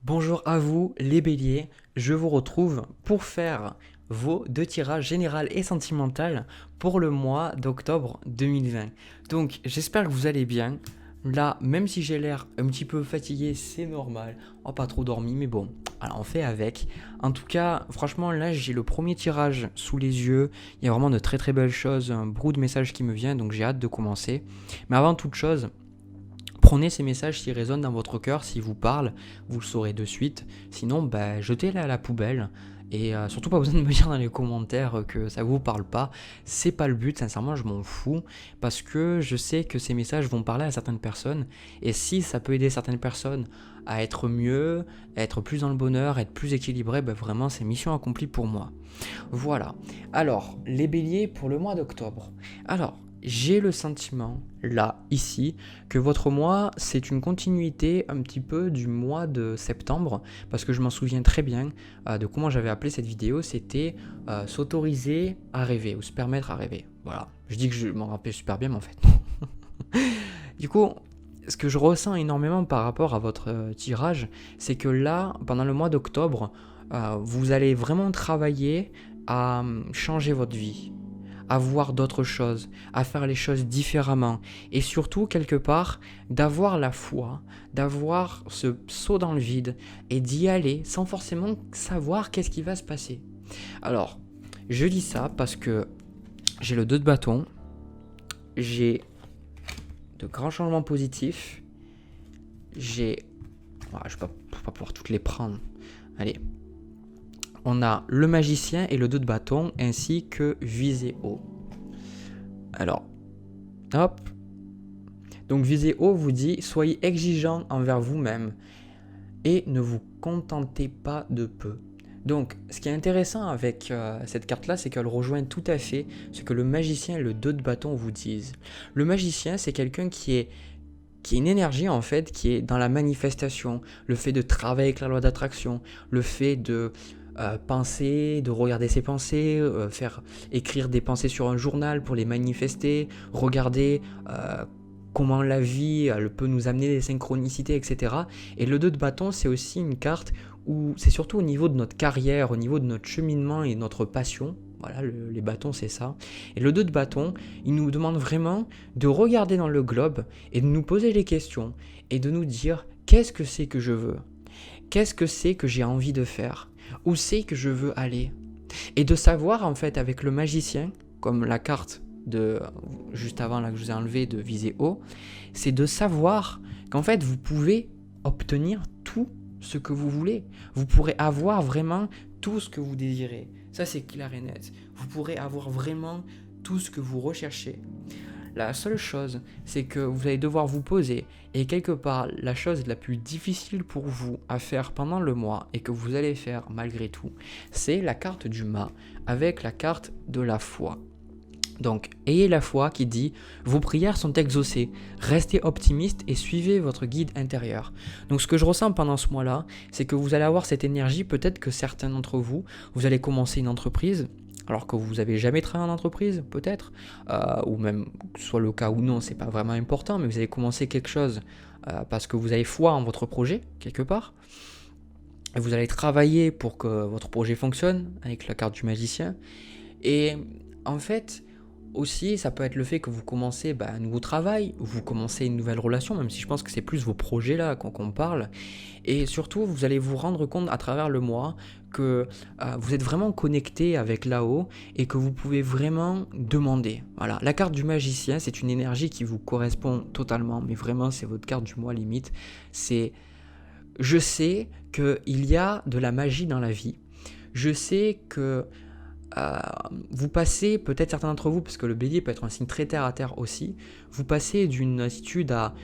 Bonjour à vous les béliers, je vous retrouve pour faire vos deux tirages général et sentimental pour le mois d'octobre 2020. Donc j'espère que vous allez bien. Là, même si j'ai l'air un petit peu fatigué, c'est normal. On n'a pas trop dormi, mais bon, alors on fait avec. En tout cas, franchement, là j'ai le premier tirage sous les yeux. Il y a vraiment de très très belles choses, un brou de messages qui me vient, donc j'ai hâte de commencer. Mais avant toute chose, prenez ces messages s'ils résonnent dans votre cœur, s'ils vous parlent, vous le saurez de suite. Sinon, jetez-les à la poubelle. Et surtout pas besoin de me dire dans les commentaires que ça vous parle pas. C'est pas le but, sincèrement, je m'en fous. Parce que je sais que ces messages vont parler à certaines personnes. Et si ça peut aider certaines personnes à être mieux, à être plus dans le bonheur, à être plus équilibré, vraiment c'est mission accomplie pour moi. Voilà. Alors, les béliers pour le mois d'octobre. Alors, j'ai le sentiment, là, ici, que votre mois, c'est une continuité un petit peu du mois de septembre, parce que je m'en souviens très bien de comment j'avais appelé cette vidéo, c'était s'autoriser à rêver, ou se permettre à rêver. Voilà, je dis que je m'en rappelle super bien, mais en fait, non. Du coup, ce que je ressens énormément par rapport à votre tirage, c'est que là, pendant le mois d'octobre, vous allez vraiment travailler à changer votre vie, à voir d'autres choses, à faire les choses différemment et surtout quelque part d'avoir la foi, d'avoir ce saut dans le vide et d'y aller sans forcément savoir qu'est-ce qui va se passer. Alors, je dis ça parce que j'ai le 2 de bâton, j'ai de grands changements positifs, j'ai... je vais pas pouvoir toutes les prendre. Allez, on a le magicien et le 2 de bâton, ainsi que viser haut. Alors, hop. Donc viser haut vous dit, soyez exigeant envers vous-même et ne vous contentez pas de peu. Donc, ce qui est intéressant avec cette carte-là, c'est qu'elle rejoint tout à fait ce que le magicien et le 2 de bâton vous disent. Le magicien, c'est quelqu'un qui est une énergie en fait, qui est dans la manifestation, le fait de travailler avec la loi d'attraction, le fait de penser, de regarder ses pensées, faire écrire des pensées sur un journal pour les manifester, regarder comment la vie elle peut nous amener des synchronicités, etc. Et le 2 de bâton, c'est aussi une carte où c'est surtout au niveau de notre carrière, au niveau de notre cheminement et notre passion. Voilà, les bâtons, c'est ça. Et le 2 de bâton, il nous demande vraiment de regarder dans le globe et de nous poser les questions et de nous dire qu'est-ce que c'est que je veux ? Qu'est-ce que c'est que j'ai envie de faire ? Où c'est que je veux aller ? Et de savoir en fait avec le magicien, comme la carte de juste avant là que je vous ai enlevé de viser haut, c'est de savoir qu'en fait vous pouvez obtenir tout ce que vous voulez. Vous pourrez avoir vraiment tout ce que vous désirez. Ça c'est clair et net. Vous pourrez avoir vraiment tout ce que vous recherchez. La seule chose, c'est que vous allez devoir vous poser et quelque part, la chose la plus difficile pour vous à faire pendant le mois et que vous allez faire malgré tout, c'est la carte du mât avec la carte de la foi. Donc, ayez la foi qui dit « Vos prières sont exaucées, restez optimiste et suivez votre guide intérieur. » Donc, ce que je ressens pendant ce mois-là, c'est que vous allez avoir cette énergie, peut-être que certains d'entre vous, vous allez commencer une entreprise, alors que vous n'avez jamais travaillé en entreprise, peut-être, ou même, que ce soit le cas ou non, c'est pas vraiment important, mais vous allez commencer quelque chose parce que vous avez foi en votre projet, quelque part. Et vous allez travailler pour que votre projet fonctionne, avec la carte du magicien. Et en fait, aussi, ça peut être le fait que vous commencez un nouveau travail, ou vous commencez une nouvelle relation, même si je pense que c'est plus vos projets là qu'on parle. Et surtout, vous allez vous rendre compte à travers le mois que vous êtes vraiment connecté avec là-haut et que vous pouvez vraiment demander. Voilà, la carte du magicien, c'est une énergie qui vous correspond totalement, mais vraiment, c'est votre carte du mois limite. C'est, je sais qu'il y a de la magie dans la vie. Je sais que vous passez, peut-être certains d'entre vous, parce que le bélier peut être un signe très terre à terre aussi, vous passez d'une attitude à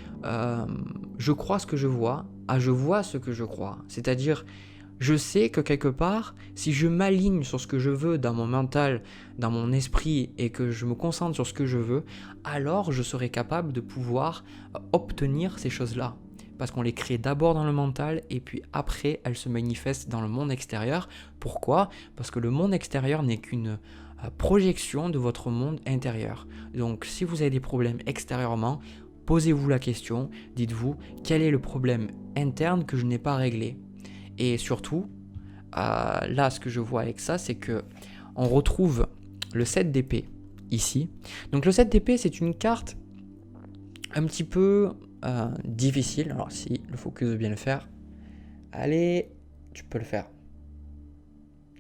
je crois ce que je vois, à je vois ce que je crois. C'est-à-dire, je sais que quelque part, si je m'aligne sur ce que je veux dans mon mental, dans mon esprit, et que je me concentre sur ce que je veux, alors je serai capable de pouvoir obtenir ces choses-là. Parce qu'on les crée d'abord dans le mental et puis après elles se manifestent dans le monde extérieur. Pourquoi ? Parce que le monde extérieur n'est qu'une projection de votre monde intérieur. Donc si vous avez des problèmes extérieurement, posez-vous la question, dites-vous quel est le problème interne que je n'ai pas réglé ? Et surtout, là, ce que je vois avec ça, c'est que on retrouve le 7 d'épée ici. Donc le 7 d'épée, c'est une carte un petit peu difficile. Alors si le focus veut bien le faire, allez, tu peux le faire.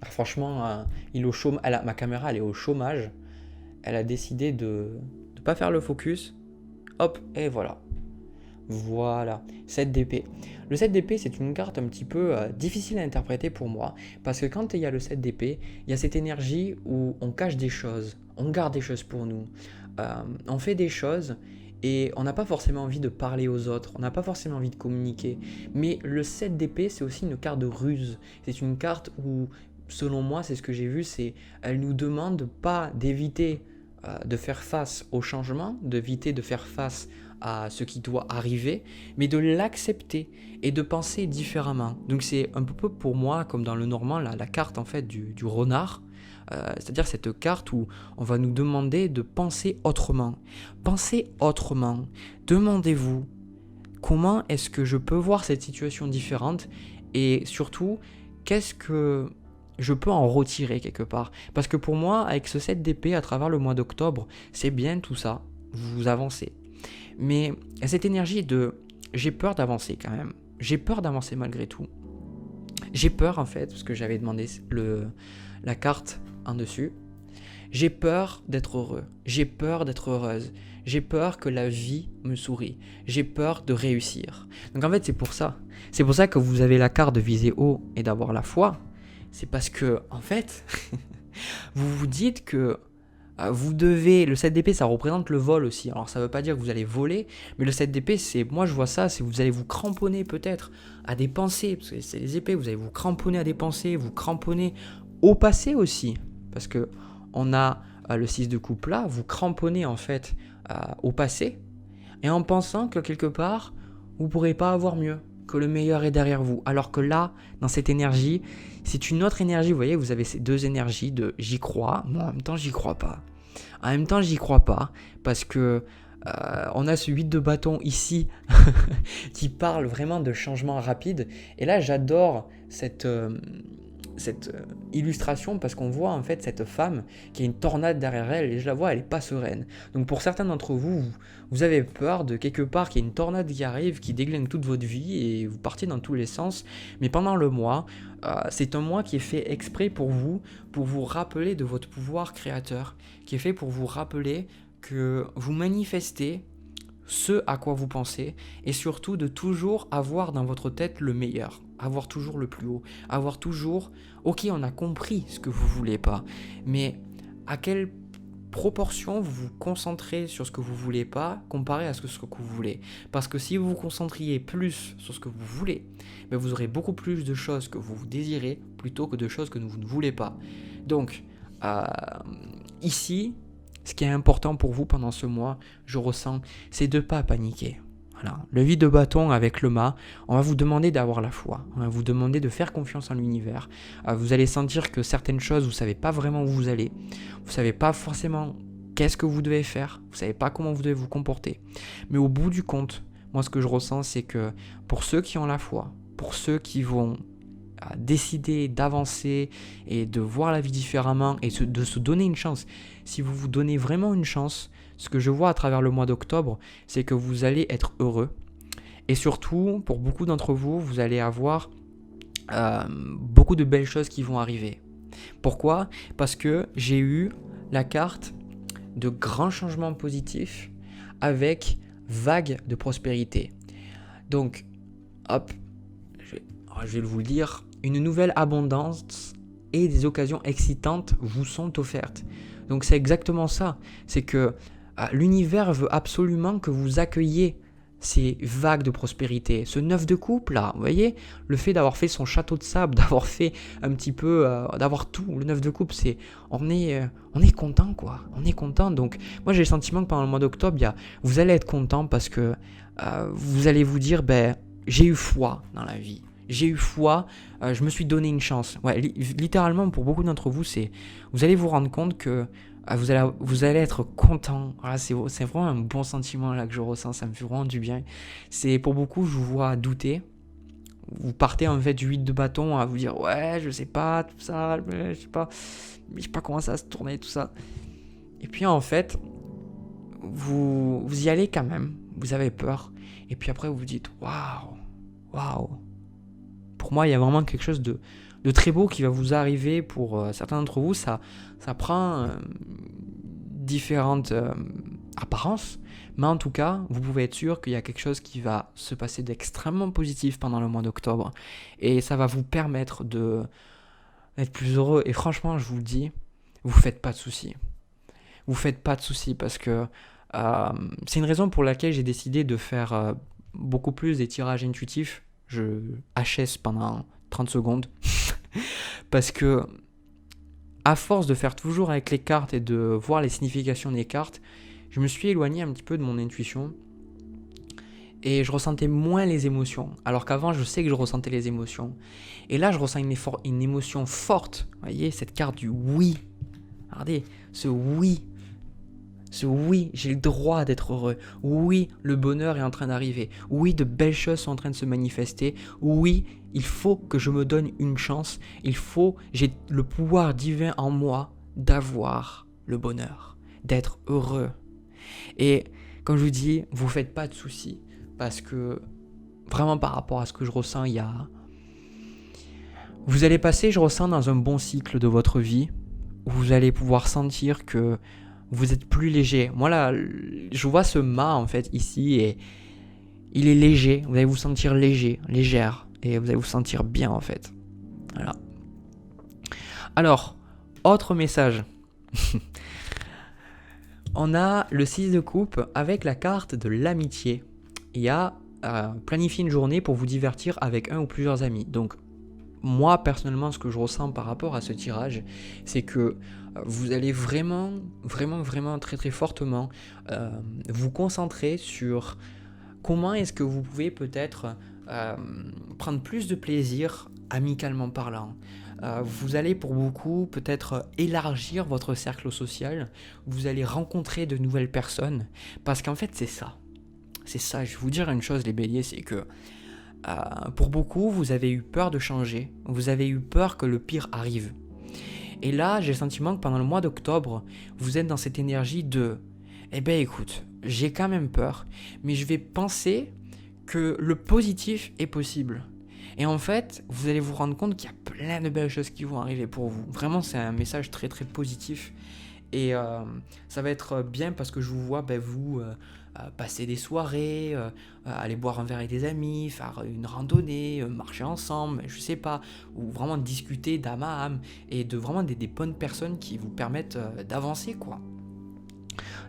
Alors, franchement, il est au chômage. Ma caméra, elle est au chômage. Elle a décidé de ne pas faire le focus. Hop, et voilà. Voilà, 7 d'épée. Le 7 d'épée, c'est une carte un petit peu difficile à interpréter pour moi, parce que quand il y a le 7 d'épée, il y a cette énergie où on cache des choses, on garde des choses pour nous, on fait des choses et on n'a pas forcément envie de parler aux autres, on n'a pas forcément envie de communiquer. Mais le 7 d'épée, c'est aussi une carte de ruse. C'est une carte où, selon moi, c'est ce que j'ai vu, c'est elle nous demande pas d'éviter de faire face au changement, d'éviter de faire face à ce qui doit arriver, mais de l'accepter et de penser différemment. Donc c'est un peu pour moi, comme dans le normand, la carte en fait du renard, c'est-à-dire cette carte où on va nous demander de penser autrement. Pensez autrement. Demandez-vous comment est-ce que je peux voir cette situation différente et surtout, qu'est-ce que je peux en retirer quelque part. Parce que pour moi, avec ce 7 d'épée à travers le mois d'octobre, c'est bien tout ça, vous avancez. Mais cette énergie de j'ai peur d'avancer quand même, j'ai peur d'avancer malgré tout. J'ai peur en fait, parce que j'avais demandé la carte en dessus, j'ai peur d'être heureux, j'ai peur d'être heureuse, j'ai peur que la vie me sourie, j'ai peur de réussir. Donc en fait c'est pour ça. C'est pour ça que vous avez la carte de viser haut et d'avoir la foi. C'est parce que en fait, vous vous dites que vous devez, le 7 d'épée ça représente le vol aussi, alors ça veut pas dire que vous allez voler, mais le 7 d'épée c'est, moi je vois ça, c'est vous allez vous cramponner peut-être à des pensées, parce que c'est les épées, vous allez vous cramponner à des pensées, vous cramponner au passé aussi, parce que on a le 6 de coupe là, vous cramponnez en fait au passé, et en pensant que quelque part, vous pourrez pas avoir mieux, que le meilleur est derrière vous, alors que là, dans cette énergie, c'est une autre énergie, vous voyez, vous avez ces deux énergies de j'y crois, moi en même temps j'y crois pas. En même temps j'y crois pas, parce que on a ce 8 de bâton ici qui parle vraiment de changement rapide, et là j'adore cette illustration parce qu'on voit en fait cette femme qui a une tornade derrière elle et je la vois, elle est pas sereine. Donc pour certains d'entre vous, vous avez peur de quelque part qu'il y ait une tornade qui arrive, qui déglingue toute votre vie et vous partez dans tous les sens. Mais pendant le mois, c'est un mois qui est fait exprès pour vous rappeler de votre pouvoir créateur, qui est fait pour vous rappeler que vous manifestez ce à quoi vous pensez et surtout de toujours avoir dans votre tête le meilleur, avoir toujours le plus haut, avoir toujours, ok on a compris ce que vous voulez pas, mais à quelle proportion vous vous concentrez sur ce que vous voulez pas comparé à ce que vous voulez. Parce que si vous vous concentriez plus sur ce que vous voulez, ben vous aurez beaucoup plus de choses que vous désirez plutôt que de choses que vous ne voulez pas. Donc, ici, ce qui est important pour vous pendant ce mois, je ressens, c'est de ne pas paniquer. Voilà. Le 8 de bâton avec le mât, on va vous demander d'avoir la foi, on va vous demander de faire confiance en l'univers. Vous allez sentir que certaines choses, vous ne savez pas vraiment où vous allez, vous ne savez pas forcément qu'est-ce que vous devez faire, vous ne savez pas comment vous devez vous comporter. Mais au bout du compte, moi ce que je ressens, c'est que pour ceux qui ont la foi, pour ceux qui vont décider d'avancer et de voir la vie différemment et de se donner une chance. Si vous vous donnez vraiment une chance, ce que je vois à travers le mois d'octobre, c'est que vous allez être heureux. Et surtout, pour beaucoup d'entre vous, vous allez avoir beaucoup de belles choses qui vont arriver. Pourquoi ? Parce que j'ai eu la carte de grands changements positifs avec vague de prospérité. Donc, hop, je vais vous le dire, une nouvelle abondance et des occasions excitantes vous sont offertes. Donc c'est exactement ça, c'est que l'univers veut absolument que vous accueilliez ces vagues de prospérité. Ce 9 de coupe là, vous voyez, le fait d'avoir fait son château de sable, d'avoir fait un petit peu, d'avoir tout, le 9 de coupe, c'est, on est content quoi, on est content. Donc moi j'ai le sentiment que pendant le mois d'octobre, vous allez être content parce que vous allez vous dire, j'ai eu foi dans la vie. J'ai eu foi, je me suis donné une chance. Ouais, littéralement, pour beaucoup d'entre vous, vous allez vous rendre compte que vous allez être content. Voilà, c'est vraiment un bon sentiment là que je ressens, ça me fait vraiment du bien. C'est pour beaucoup, je vous vois douter. Vous partez en fait du 8 de bâton à vous dire ouais, je sais pas, tout ça, je sais pas comment ça va se tourner, tout ça. Et puis en fait, vous y allez quand même, vous avez peur. Et puis après, vous vous dites waouh. Pour moi, il y a vraiment quelque chose de très beau qui va vous arriver. Pour certains d'entre vous, ça prend différentes apparences. Mais en tout cas, vous pouvez être sûr qu'il y a quelque chose qui va se passer d'extrêmement positif pendant le mois d'octobre. Et ça va vous permettre d'être plus heureux. Et franchement, je vous le dis, vous faites pas de soucis. Vous faites pas de soucis parce que c'est une raison pour laquelle j'ai décidé de faire beaucoup plus des tirages intuitifs. Je HS pendant 30 secondes. Parce que à force de faire toujours avec les cartes et de voir les significations des cartes, je me suis éloigné un petit peu de mon intuition et je ressentais moins les émotions. Alors qu'avant, je sais que je ressentais les émotions. Et là, je ressens une émotion forte. Vous voyez, cette carte du oui. Regardez, ce oui, j'ai le droit d'être heureux. Oui, le bonheur est en train d'arriver. Oui, de belles choses sont en train de se manifester. Oui, il faut que je me donne une chance. J'ai le pouvoir divin en moi d'avoir le bonheur, d'être heureux. Et comme je vous dis, vous faites pas de soucis parce que vraiment par rapport à ce que je ressens, vous allez passer, je ressens, dans un bon cycle de votre vie où vous allez pouvoir sentir que vous êtes plus léger. Moi là, je vois ce mât en fait ici et il est léger. Vous allez vous sentir léger, légère et vous allez vous sentir bien en fait. Voilà. Alors, autre message. On a le 6 de coupe avec la carte de l'amitié. Il y a planifier une journée pour vous divertir avec un ou plusieurs amis. Donc, moi, personnellement, ce que je ressens par rapport à ce tirage, c'est que vous allez vraiment, très, très fortement vous concentrer sur comment est-ce que vous pouvez peut-être prendre plus de plaisir, amicalement parlant. Vous allez pour beaucoup peut-être élargir votre cercle social, vous allez rencontrer de nouvelles personnes, parce qu'en fait c'est ça, je vais vous dire une chose les béliers, c'est que pour beaucoup vous avez eu peur de changer, vous avez eu peur que le pire arrive. Et là j'ai le sentiment que pendant le mois d'octobre, vous êtes dans cette énergie de eh ben écoute, j'ai quand même peur, mais je vais penser que le positif est possible. Et en fait, vous allez vous rendre compte qu'il y a plein de belles choses qui vont arriver pour vous. Vraiment, c'est un message très très positif. Et ça va être bien parce que je vous vois vous passer des soirées, aller boire un verre avec des amis, faire une randonnée, marcher ensemble, je sais pas, ou vraiment discuter d'âme à âme et de vraiment des bonnes personnes qui vous permettent d'avancer quoi.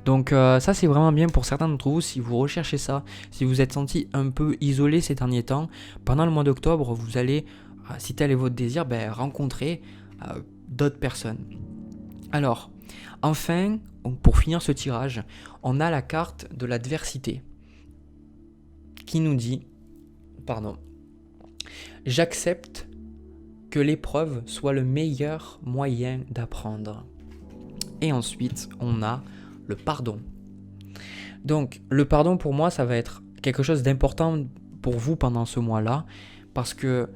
Donc ça c'est vraiment bien pour certains d'entre vous si vous recherchez ça, si vous êtes senti un peu isolé ces derniers temps, pendant le mois d'octobre vous allez, si tel est votre désir, rencontrer d'autres personnes. Alors, enfin, pour finir ce tirage, on a la carte de l'adversité qui nous dit, j'accepte que l'épreuve soit le meilleur moyen d'apprendre. Et ensuite, on a le pardon. Donc, le pardon pour moi, ça va être quelque chose d'important pour vous pendant ce mois-là, parce que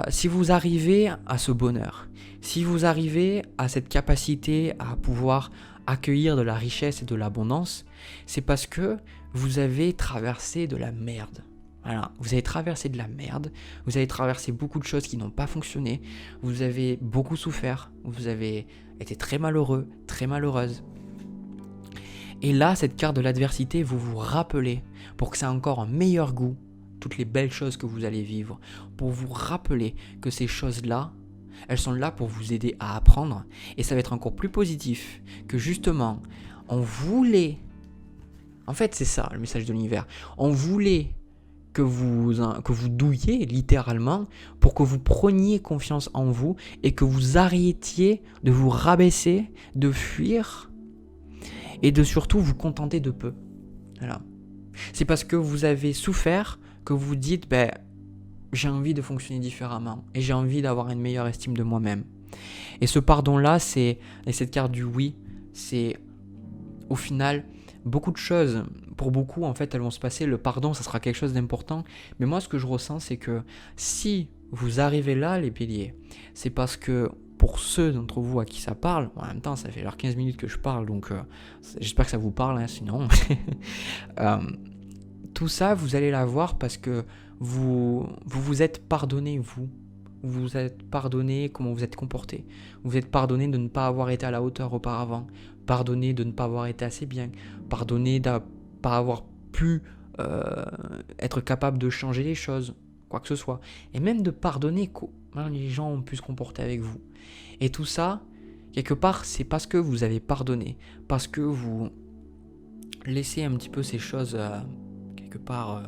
si vous arrivez à ce bonheur, si vous arrivez à cette capacité à pouvoir accueillir de la richesse et de l'abondance, c'est parce que vous avez traversé de la merde. Voilà, vous avez traversé de la merde, vous avez traversé beaucoup de choses qui n'ont pas fonctionné, vous avez beaucoup souffert, vous avez été très malheureux, très malheureuse. Et là, cette carte de l'adversité, vous vous rappelez, pour que ça ait encore un meilleur goût, toutes les belles choses que vous allez vivre, pour vous rappeler que ces choses-là, elles sont là pour vous aider à apprendre, et ça va être encore plus positif, que justement, on voulait, en fait c'est ça le message de l'univers, on voulait que vous douilliez littéralement pour que vous preniez confiance en vous et que vous arrêtiez de vous rabaisser, de fuir et de surtout vous contenter de peu. Voilà. C'est parce que vous avez souffert que vous vous dites j'ai envie de fonctionner différemment et j'ai envie d'avoir une meilleure estime de moi-même. Et ce pardon-là, et cette carte du oui, c'est au final beaucoup de choses, pour beaucoup, en fait, elles vont se passer. Le pardon, ça sera quelque chose d'important. Mais moi, ce que je ressens, c'est que si vous arrivez là, les béliers, c'est parce que pour ceux d'entre vous à qui ça parle, en même temps, ça fait genre 15 minutes que je parle, donc j'espère que ça vous parle, hein, sinon. Euh, tout ça, vous allez l'avoir parce que vous êtes pardonné, vous. Vous vous êtes pardonné comment vous êtes comporté. Vous êtes pardonné de ne pas avoir été à la hauteur auparavant. Pardonné de ne pas avoir été assez bien. Pardonné de ne pas avoir pu être capable de changer les choses, quoi que ce soit. Et même de pardonner comment les gens ont pu se comporter avec vous. Et tout ça, quelque part, c'est parce que vous avez pardonné. Parce que vous laissez un petit peu ces choses quelque part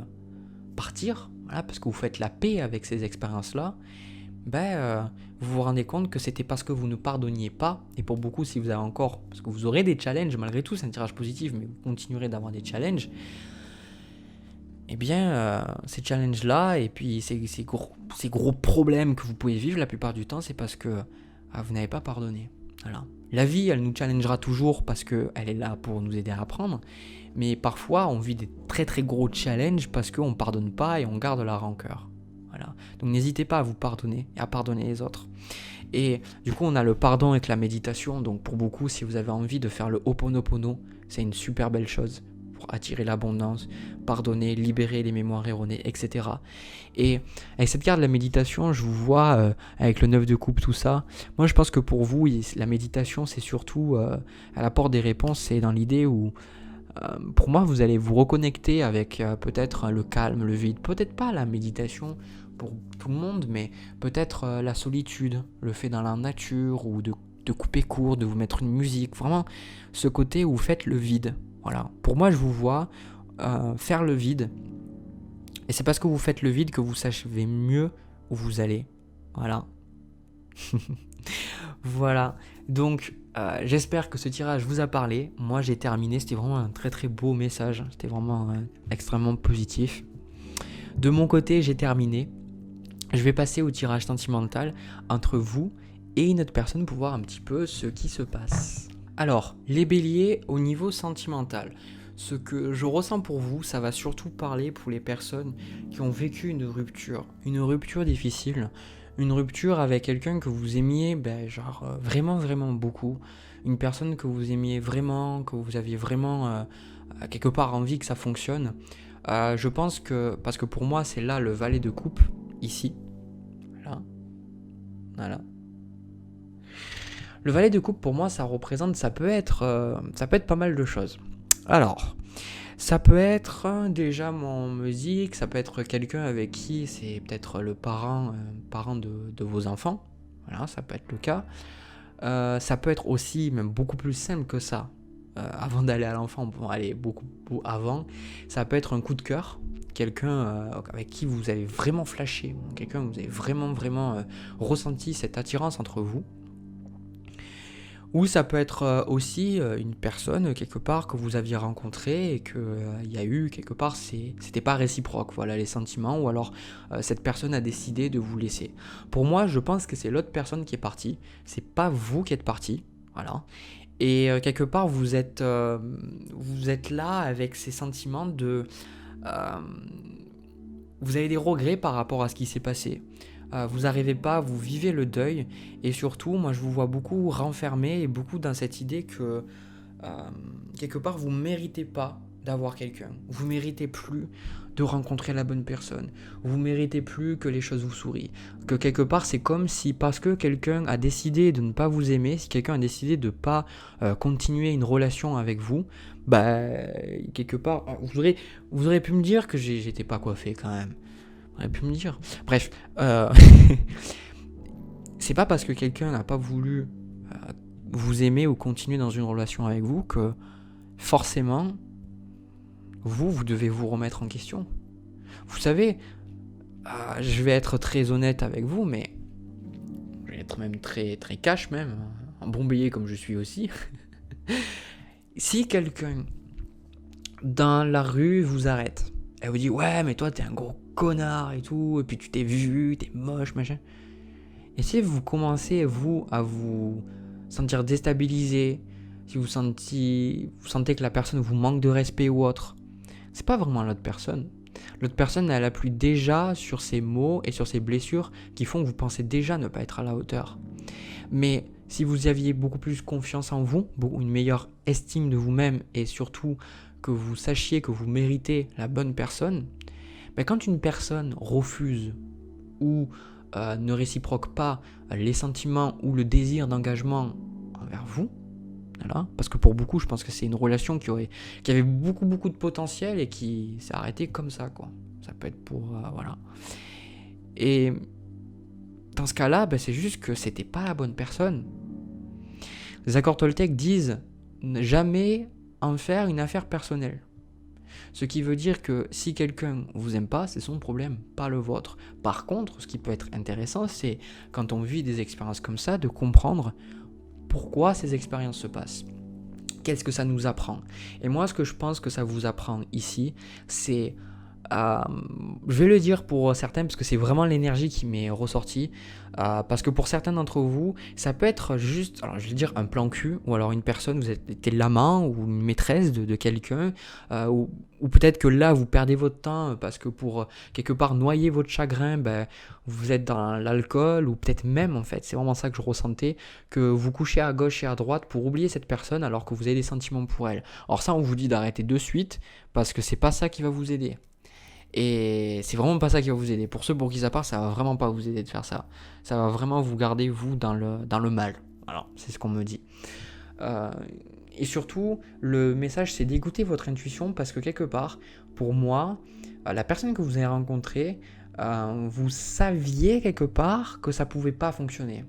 partir. Voilà, parce que vous faites la paix avec ces expériences-là. Vous vous rendez compte que c'était parce que vous ne pardonniez pas, et pour beaucoup si vous avez encore, parce que vous aurez des challenges malgré tout, c'est un tirage positif, mais vous continuerez d'avoir des challenges, ces challenges-là, et puis ces gros problèmes que vous pouvez vivre la plupart du temps, c'est parce que vous n'avez pas pardonné. Voilà. La vie, elle nous challengera toujours parce qu'elle est là pour nous aider à apprendre, mais parfois on vit des très très gros challenges parce qu'on ne pardonne pas et on garde la rancœur. Voilà. Donc n'hésitez pas à vous pardonner et à pardonner les autres. Et du coup, on a le pardon avec la méditation. Donc pour beaucoup, si vous avez envie de faire le Ho'oponopono, c'est une super belle chose pour attirer l'abondance, pardonner, libérer les mémoires erronées, etc. Et avec cette carte de la méditation, je vous vois avec le 9 de coupe, tout ça. Moi, je pense que pour vous, la méditation, c'est surtout, elle apporte des réponses. C'est dans l'idée où pour moi, vous allez vous reconnecter avec peut-être le calme, le vide. Peut-être pas la méditation pour tout le monde, mais peut-être la solitude, le fait dans la nature ou de couper court, de vous mettre une musique. Vraiment, ce côté où vous faites le vide. Voilà. Pour moi, je vous vois faire le vide. Et c'est parce que vous faites le vide que vous savez mieux où vous allez. Voilà. Voilà. Donc, j'espère que ce tirage vous a parlé. Moi, j'ai terminé. C'était vraiment un très très beau message. C'était vraiment extrêmement positif. De mon côté, j'ai terminé. Je vais passer au tirage sentimental entre vous et une autre personne pour voir un petit peu ce qui se passe. Alors, les béliers au niveau sentimental. Ce que je ressens pour vous, ça va surtout parler pour les personnes qui ont vécu une rupture difficile. Une rupture avec quelqu'un que vous aimiez vraiment vraiment beaucoup, une personne que vous aimiez vraiment, que vous aviez vraiment quelque part envie que ça fonctionne. Je pense que, parce que pour moi c'est là le valet de coupe, ici, voilà. Le valet de coupe pour moi ça peut être pas mal de choses. Alors, ça peut être déjà mon musique, ça peut être quelqu'un avec qui c'est peut-être le parent de vos enfants. Voilà, ça peut être le cas. Ça peut être aussi, même beaucoup plus simple que ça, avant d'aller à l'enfant, bon, allez, beaucoup avant, ça peut être un coup de cœur, quelqu'un avec qui vous avez vraiment flashé, quelqu'un où vous avez vraiment ressenti cette attirance entre vous. Ou ça peut être aussi une personne quelque part que vous aviez rencontrée et qu'il y a eu quelque part, c'était pas réciproque, voilà, les sentiments, ou alors cette personne a décidé de vous laisser. Pour moi, je pense que c'est l'autre personne qui est partie, c'est pas vous qui êtes parti, voilà. Et quelque part, vous êtes là avec ces sentiments de... vous avez des regrets par rapport à ce qui s'est passé. Vous n'arrivez pas, vous vivez le deuil, et surtout, moi je vous vois beaucoup renfermé et beaucoup dans cette idée que quelque part vous ne méritez pas d'avoir quelqu'un, vous ne méritez plus de rencontrer la bonne personne, vous ne méritez plus que les choses vous sourient, que quelque part c'est comme si parce que quelqu'un a décidé de ne pas vous aimer, si quelqu'un a décidé de ne pas continuer une relation avec vous, quelque part, vous aurez pu me dire que j'étais pas coiffé quand même. On aurait pu me dire. Bref, c'est pas parce que quelqu'un n'a pas voulu vous aimer ou continuer dans une relation avec vous que forcément vous devez vous remettre en question. Vous savez, je vais être très honnête avec vous, mais je vais être même très très cash même, un bon bélier comme je suis aussi. Si quelqu'un dans la rue vous arrête, elle vous dit ouais mais toi t'es un gros connard et tout, et puis tu t'es vu, t'es moche, machin. Et si vous commencez, à vous sentir déstabilisé, si vous sentez que la personne vous manque de respect ou autre, c'est pas vraiment l'autre personne. L'autre personne, elle appuie déjà sur ses mots et sur ses blessures qui font que vous pensez déjà ne pas être à la hauteur. Mais si vous aviez beaucoup plus confiance en vous, une meilleure estime de vous-même et surtout que vous sachiez que vous méritez la bonne personne, quand une personne refuse ou ne réciproque pas les sentiments ou le désir d'engagement envers vous, voilà, parce que pour beaucoup, je pense que c'est une relation qui avait beaucoup de potentiel et qui s'est arrêtée comme ça, quoi. Ça peut être pour... voilà. Et dans ce cas-là, c'est juste que c'était pas la bonne personne. Les accords Toltec disent jamais en faire une affaire personnelle. Ce qui veut dire que si quelqu'un vous aime pas, c'est son problème, pas le vôtre. Par contre, ce qui peut être intéressant, c'est quand on vit des expériences comme ça, de comprendre pourquoi ces expériences se passent. Qu'est-ce que ça nous apprend? Et moi, ce que je pense que ça vous apprend ici, c'est... je vais le dire pour certains parce que c'est vraiment l'énergie qui m'est ressortie, parce que pour certains d'entre vous ça peut être juste, alors je vais dire un plan cul, ou alors une personne, vous êtes l'amant ou une maîtresse de quelqu'un, ou peut-être que là vous perdez votre temps parce que pour quelque part noyer votre chagrin, vous êtes dans l'alcool, ou peut-être même en fait, c'est vraiment ça que je ressentais, que vous couchez à gauche et à droite pour oublier cette personne alors que vous avez des sentiments pour elle. Alors ça, on vous dit d'arrêter de suite parce que c'est pas ça qui va vous aider. Et c'est vraiment pas ça qui va vous aider. Pour ceux pour qui ça part, ça va vraiment pas vous aider de faire ça. Ça va vraiment vous garder, vous, dans le mal. Alors, c'est ce qu'on me dit. Et surtout, le message, c'est d'écouter votre intuition parce que quelque part, pour moi, la personne que vous avez rencontrée, vous saviez quelque part que ça pouvait pas fonctionner.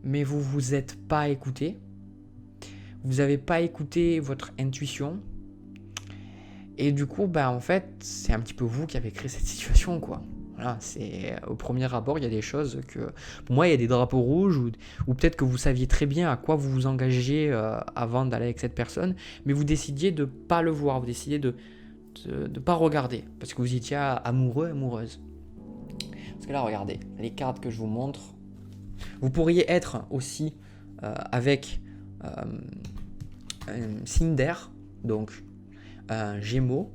Mais vous vous êtes pas écouté. Vous n'avez pas écouté votre intuition. Et du coup, en fait, c'est un petit peu vous qui avez créé cette situation, quoi. Voilà, c'est au premier abord, il y a des choses que... Pour moi, il y a des drapeaux rouges, ou peut-être que vous saviez très bien à quoi vous vous engagez avant d'aller avec cette personne, mais vous décidiez de ne pas le voir, vous décidiez de ne pas regarder, parce que vous étiez amoureux, amoureuse. Parce que là, regardez, les cartes que je vous montre, vous pourriez être aussi avec un signe d'air, donc... Gémeaux,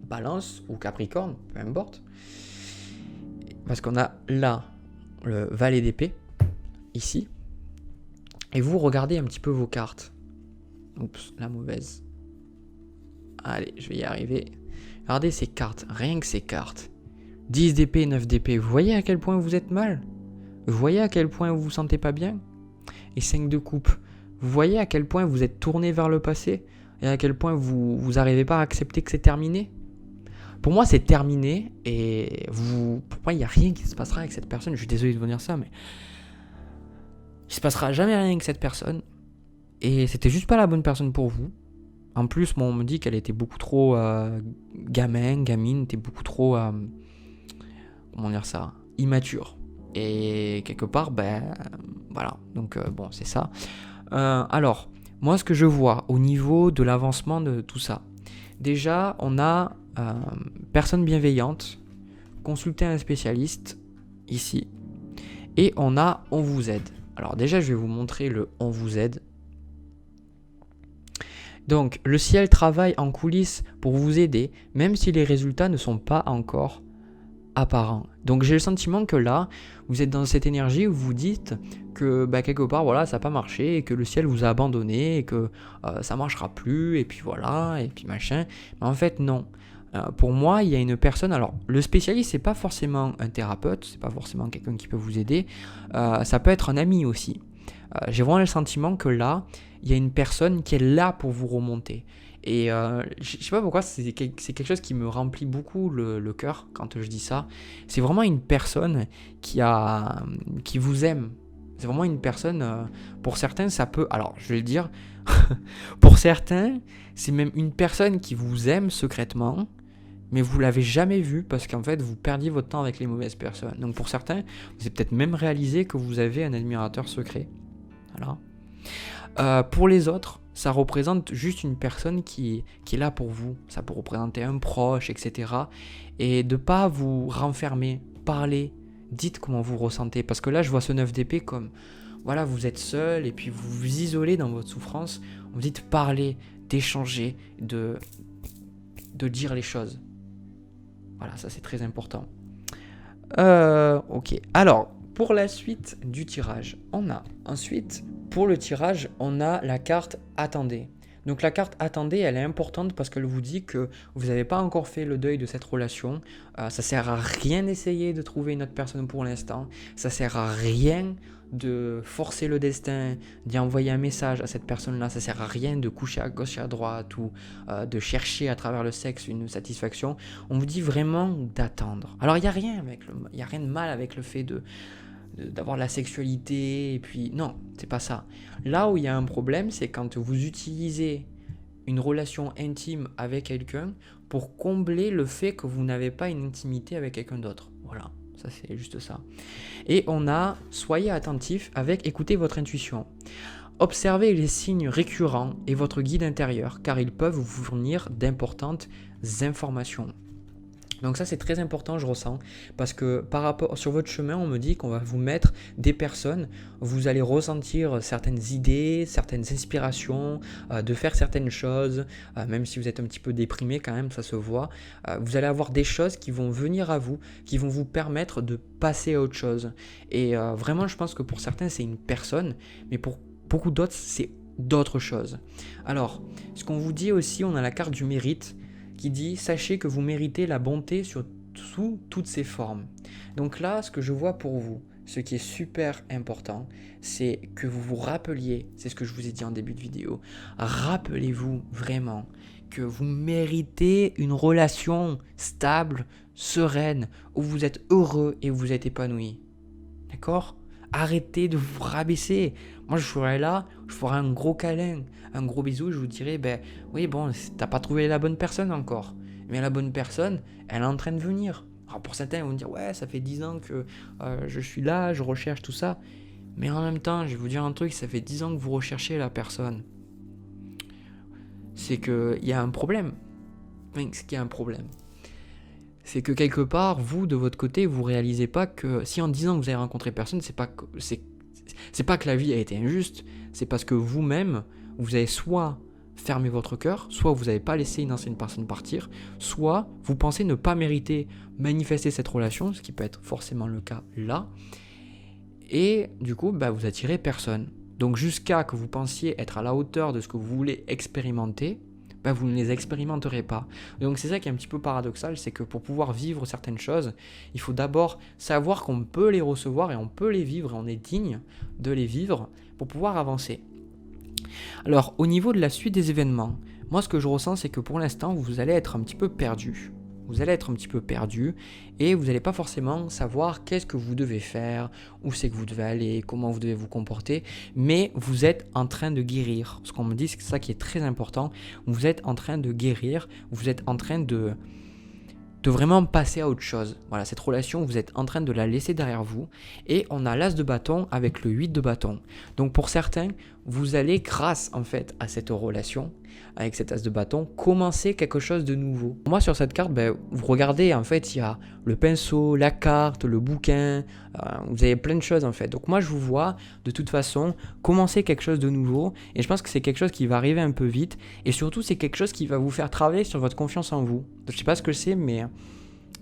Balance ou Capricorne, peu importe. Parce qu'on a là le valet d'épée, ici. Et vous regardez un petit peu vos cartes. Oups, la mauvaise. Allez, je vais y arriver. Regardez ces cartes, rien que ces cartes. 10 d'épée, 9 d'épée. Vous voyez à quel point vous êtes mal? Vous voyez à quel point vous vous sentez pas bien? Et 5 de coupe. Vous voyez à quel point vous êtes tourné vers le passé? Et à quel point vous n'arrivez pas à accepter que c'est terminé? Pour moi, c'est terminé. Et pour moi, il n'y a rien qui se passera avec cette personne. Je suis désolé de vous dire ça, mais il ne se passera jamais rien avec cette personne. Et c'était juste pas la bonne personne pour vous. En plus, moi, on me dit qu'elle était beaucoup trop gamine, était beaucoup trop, comment dire ça, immature. Et quelque part, voilà. Donc, bon, c'est ça. Alors... Moi, ce que je vois au niveau de l'avancement de tout ça, déjà, on a personne bienveillante, consulter un spécialiste, ici, et on vous aide. Alors déjà, je vais vous montrer le on vous aide. Donc, le ciel travaille en coulisses pour vous aider, même si les résultats ne sont pas encore apparents. Donc, j'ai le sentiment que là, vous êtes dans cette énergie où vous dites que quelque part, voilà, ça n'a pas marché, et que le ciel vous a abandonné, et que ça ne marchera plus, et puis voilà, et puis machin. Mais en fait, non. Pour moi, il y a une personne, alors le spécialiste, c'est pas forcément un thérapeute, c'est pas forcément quelqu'un qui peut vous aider, ça peut être un ami aussi. J'ai vraiment le sentiment que là, il y a une personne qui est là pour vous remonter. Et je sais pas pourquoi, c'est quelque chose qui me remplit beaucoup le cœur quand je dis ça. C'est vraiment une personne qui vous aime. C'est vraiment une personne, pour certains, ça peut... Alors, je vais le dire, pour certains, c'est même une personne qui vous aime secrètement, mais vous l'avez jamais vue parce qu'en fait, vous perdiez votre temps avec les mauvaises personnes. Donc, pour certains, vous avez peut-être même réalisé que vous avez un admirateur secret. Voilà. Pour les autres, ça représente juste une personne qui est là pour vous. Ça peut représenter un proche, etc. Et de ne pas vous renfermer, parler. Dites comment vous ressentez. Parce que là, je vois ce 9 d'épée comme... voilà, vous êtes seul et puis vous vous isolez dans votre souffrance, on vous dit de parler, d'échanger, de dire les choses. Voilà, ça c'est très important. Ok, alors pour la suite du tirage, pour le tirage, on a la carte Attendez. Donc la carte Attendez, elle est importante parce qu'elle vous dit que vous n'avez pas encore fait le deuil de cette relation. Ça sert à rien d'essayer de trouver une autre personne pour l'instant. Ça sert à rien de forcer le destin, d'y envoyer un message à cette personne-là. Ça sert à rien de coucher à gauche et à droite ou de chercher à travers le sexe une satisfaction. On vous dit vraiment d'attendre. Alors il n'y a rien de mal avec le fait d'avoir la sexualité et puis non, c'est pas ça. Là où il y a un problème, c'est quand vous utilisez une relation intime avec quelqu'un pour combler le fait que vous n'avez pas une intimité avec quelqu'un d'autre. Voilà, ça c'est juste ça. Et on a soyez attentif avec écoutez votre intuition. Observez les signes récurrents et votre guide intérieur car ils peuvent vous fournir d'importantes informations. Donc ça c'est très important, je ressens, parce que par rapport sur votre chemin, on me dit qu'on va vous mettre des personnes, vous allez ressentir certaines idées, certaines inspirations, de faire certaines choses, même si vous êtes un petit peu déprimé quand même, ça se voit. Vous allez avoir des choses qui vont venir à vous, qui vont vous permettre de passer à autre chose. Et vraiment, je pense que pour certains c'est une personne, mais pour beaucoup d'autres c'est d'autres choses. Alors, ce qu'on vous dit aussi, on a la carte du mérite, qui dit « Sachez que vous méritez la bonté sous toutes ses formes ». Donc là, ce que je vois pour vous, ce qui est super important, c'est que vous vous rappeliez, c'est ce que je vous ai dit en début de vidéo, rappelez-vous vraiment que vous méritez une relation stable, sereine, où vous êtes heureux et où vous êtes épanoui. D'accord ? Arrêtez de vous rabaisser. Moi, je serai là, je ferai un gros câlin, un gros bisou, je vous dirai, oui, bon, t'as pas trouvé la bonne personne encore. Mais la bonne personne, elle est en train de venir. Alors pour certains, ils vont me dire, ouais, ça fait 10 ans que je suis là, je recherche tout ça. Mais en même temps, je vais vous dire un truc, ça fait 10 ans que vous recherchez la personne. C'est qu'il y a un problème. Enfin, c'est qu'il y a un problème. C'est que quelque part, vous, de votre côté, vous réalisez pas que si en 10 ans vous avez rencontré personne, c'est pas que la vie a été injuste, c'est parce que vous-même, vous avez soit fermé votre cœur, soit vous n'avez pas laissé une ancienne personne partir, soit vous pensez ne pas mériter manifester cette relation, ce qui peut être forcément le cas là, et du coup, vous attirez personne. Donc jusqu'à que vous pensiez être à la hauteur de ce que vous voulez expérimenter, vous ne les expérimenterez pas. Donc c'est ça qui est un petit peu paradoxal, c'est que pour pouvoir vivre certaines choses, il faut d'abord savoir qu'on peut les recevoir et on peut les vivre et on est digne de les vivre pour pouvoir avancer. Alors au niveau de la suite des événements, moi ce que je ressens c'est que pour l'instant vous allez être un petit peu perdu. Vous allez être un petit peu perdu et vous n'allez pas forcément savoir qu'est-ce que vous devez faire, où c'est que vous devez aller, comment vous devez vous comporter, mais vous êtes en train de guérir. Ce qu'on me dit, c'est ça qui est très important, vous êtes en train de guérir, vous êtes en train de vraiment passer à autre chose. Voilà, cette relation, vous êtes en train de la laisser derrière vous. Et on a l'as de bâton avec le 8 de bâton. Donc pour certains, vous allez, grâce en fait à cette relation, avec cet as de bâton, commencer quelque chose de nouveau. Moi sur cette carte, vous regardez, en fait, il y a le pinceau, la carte, le bouquin, vous avez plein de choses en fait. Donc moi je vous vois, de toute façon, commencer quelque chose de nouveau. Et je pense que c'est quelque chose qui va arriver un peu vite. Et surtout, c'est quelque chose qui va vous faire travailler sur votre confiance en vous. Je ne sais pas ce que c'est, mais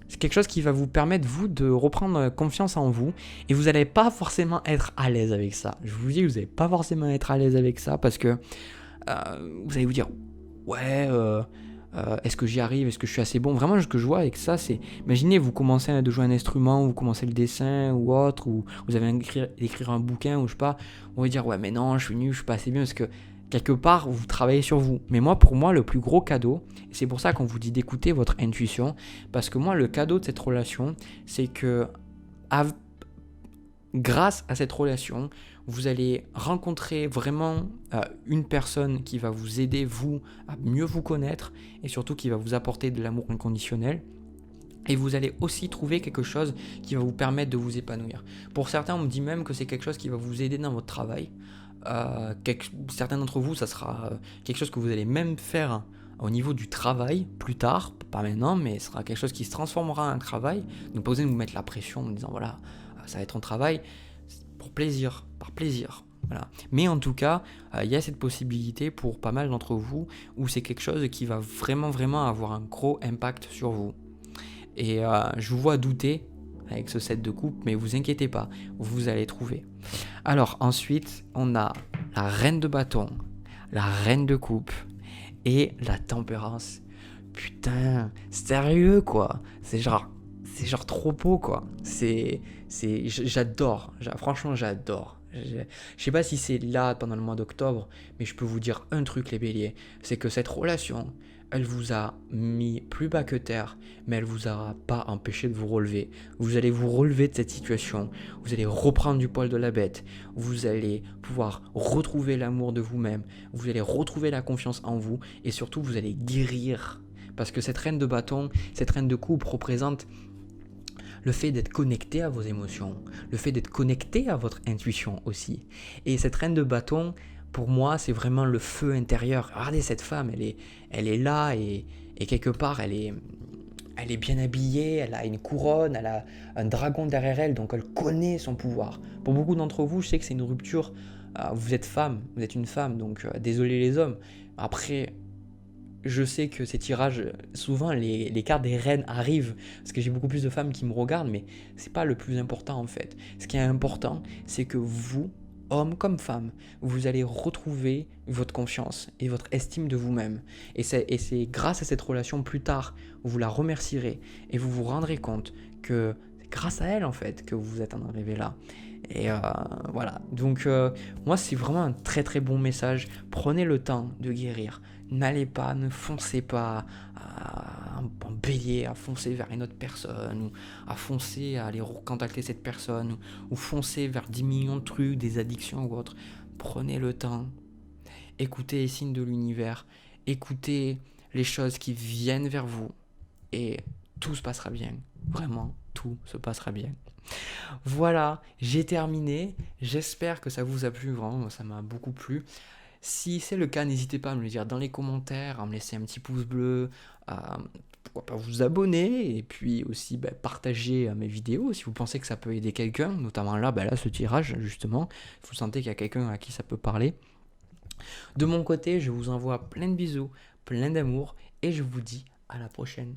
c'est quelque chose qui va vous permettre, vous, de reprendre confiance en vous. Et vous n'allez pas forcément être à l'aise avec ça. Je vous dis, vous n'allez pas forcément être à l'aise avec ça parce que vous allez vous dire, ouais, est-ce que j'y arrive, est-ce que je suis assez bon. Vraiment, ce que je vois avec ça, c'est, imaginez, vous commencez à jouer un instrument, vous commencez le dessin ou autre, ou vous avez écrire un bouquin, ou je sais pas, on va dire, ouais, mais non, je suis nul, je suis pas assez bien, parce que quelque part, vous travaillez sur vous. Mais moi, pour moi, le plus gros cadeau, et c'est pour ça qu'on vous dit d'écouter votre intuition, parce que moi, le cadeau de cette relation, c'est que grâce à cette relation, vous allez rencontrer vraiment une personne qui va vous aider, vous, à mieux vous connaître, et surtout qui va vous apporter de l'amour inconditionnel. Et vous allez aussi trouver quelque chose qui va vous permettre de vous épanouir. Pour certains, on me dit même que c'est quelque chose qui va vous aider dans votre travail. Certains d'entre vous, ça sera quelque chose que vous allez même faire au niveau du travail plus tard, pas maintenant, mais ce sera quelque chose qui se transformera en un travail. Donc pas besoin de vous mettre la pression en me disant voilà, ça va être un travail. pour plaisir, par plaisir. Voilà. Mais en tout cas, il y a cette possibilité pour pas mal d'entre vous où c'est quelque chose qui va vraiment, vraiment avoir un gros impact sur vous. Et je vous vois douter avec ce set de coupe, mais vous inquiétez pas, vous allez trouver. Alors ensuite, on a la reine de bâton, la reine de coupe et la tempérance. Putain, sérieux quoi. C'est genre trop beau quoi. J'adore. Franchement, j'adore. Je sais pas si c'est là pendant le mois d'octobre, mais je peux vous dire un truc les béliers, c'est que cette relation, elle vous a mis plus bas que terre, mais elle vous a pas empêché de vous relever. Vous allez vous relever de cette situation, vous allez reprendre du poil de la bête, vous allez pouvoir retrouver l'amour de vous-même, vous allez retrouver la confiance en vous, et surtout vous allez guérir. Parce que cette reine de bâton, cette reine de coupe représente le fait d'être connecté à vos émotions, le fait d'être connecté à votre intuition aussi. Et cette reine de bâton, pour moi, c'est vraiment le feu intérieur. Regardez cette femme, elle est là et quelque part, elle est bien habillée, elle a une couronne, elle a un dragon derrière elle, donc elle connaît son pouvoir. Pour beaucoup d'entre vous, je sais que c'est une rupture. Vous êtes femme, vous êtes une femme, donc désolé les hommes. Après, je sais que ces tirages, souvent les cartes des reines arrivent, parce que j'ai beaucoup plus de femmes qui me regardent, mais c'est pas le plus important en fait. Ce qui est important, c'est que vous, homme comme femme, vous allez retrouver votre confiance et votre estime de vous-même. Et c'est grâce à cette relation plus tard, vous la remercierez et vous vous rendrez compte que c'est grâce à elle en fait que vous êtes en arrivé là. Et voilà, donc moi c'est vraiment un très très bon message. Prenez le temps de guérir. N'allez pas, ne foncez pas en bélier, à foncer vers une autre personne, ou à foncer à aller recontacter cette personne, ou foncer vers 10 millions de trucs, des addictions ou autre. Prenez le temps, écoutez les signes de l'univers, écoutez les choses qui viennent vers vous, et tout se passera bien. Vraiment, tout se passera bien. Voilà, j'ai terminé. J'espère que ça vous a plu. Vraiment, ça m'a beaucoup plu. Si c'est le cas, n'hésitez pas à me le dire dans les commentaires, à me laisser un petit pouce bleu, pourquoi pas vous abonner, et puis aussi partager mes vidéos si vous pensez que ça peut aider quelqu'un, notamment là, ce tirage, justement. Vous sentez qu'il y a quelqu'un à qui ça peut parler. De mon côté, je vous envoie plein de bisous, plein d'amour, et je vous dis à la prochaine.